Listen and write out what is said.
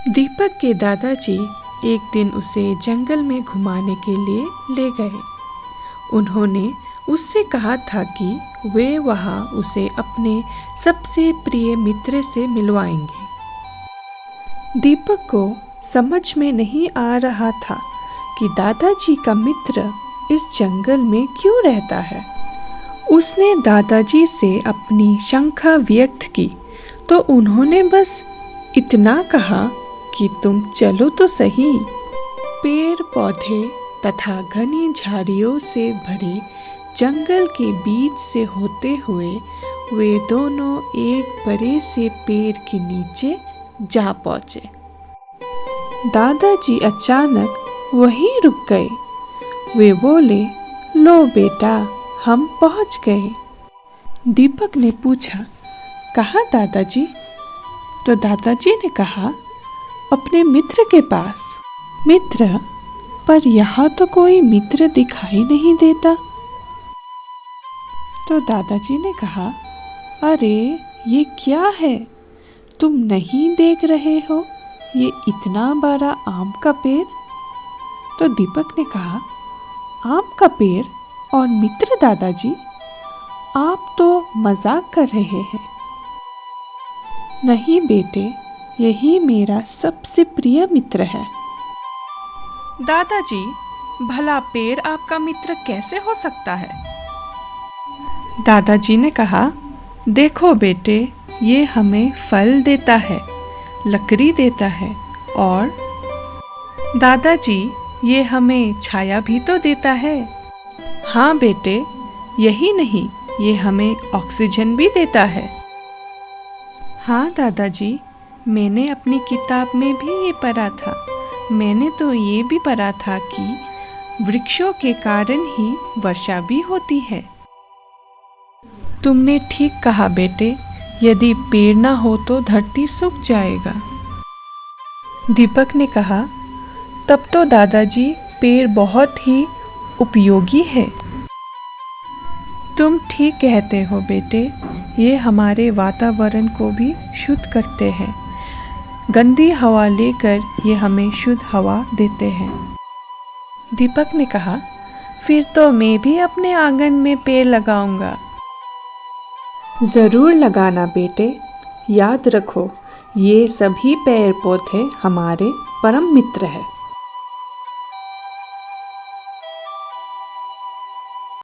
दीपक के दादाजी एक दिन उसे जंगल में घुमाने के लिए ले गए। उन्होंने उससे कहा था कि वे वहाँ उसे अपने सबसे प्रिय मित्र से मिलवाएंगे। दीपक को समझ में नहीं आ रहा था कि दादाजी का मित्र इस जंगल में क्यों रहता है। उसने दादाजी से अपनी शंका व्यक्त की तो उन्होंने बस इतना कहा कि तुम चलो तो सही। पेड़ पौधे तथा घनी झाड़ियों से भरे जंगल के बीच से होते हुए वे दोनों एक बड़े से पेड़ के नीचे जा पहुंचे। दादाजी अचानक वहीं रुक गए। वे बोले, लो बेटा, हम पहुंच गए। दीपक ने पूछा, कहाँ दादाजी? तो दादाजी ने कहा, अपने मित्र के पास। मित्र? पर यहाँ तो कोई मित्र दिखाई नहीं देता। तो दादाजी ने कहा, अरे ये क्या है, तुम नहीं देख रहे हो ये इतना बड़ा आम का पेड़? तो दीपक ने कहा, आम का पेड़ और मित्र दादाजी, आप तो मजाक कर रहे हैं। नहीं बेटे, यही मेरा सबसे प्रिय मित्र है। दादाजी, भला पेड़ आपका मित्र कैसे हो सकता है? दादाजी ने कहा, देखो बेटे, ये हमें फल देता है, लकड़ी देता है और दादाजी ये हमें छाया भी तो देता है। हाँ बेटे, यही नहीं, ये हमें ऑक्सीजन भी देता है। हाँ दादाजी, मैंने अपनी किताब में भी ये पढ़ा था। मैंने तो ये भी पढ़ा था कि वृक्षों के कारण ही वर्षा भी होती है। तुमने ठीक कहा बेटे, यदि पेड़ ना हो तो धरती सूख जाएगा। दीपक ने कहा, तब तो दादाजी पेड़ बहुत ही उपयोगी है। तुम ठीक कहते हो बेटे, ये हमारे वातावरण को भी शुद्ध करते हैं। गंदी हवा लेकर ये हमें शुद्ध हवा देते हैं। दीपक ने कहा, फिर तो मैं भी अपने आंगन में पेड़ लगाऊंगा। जरूर लगाना बेटे, याद रखो ये सभी पेड़ पौधे हमारे परम मित्र हैं।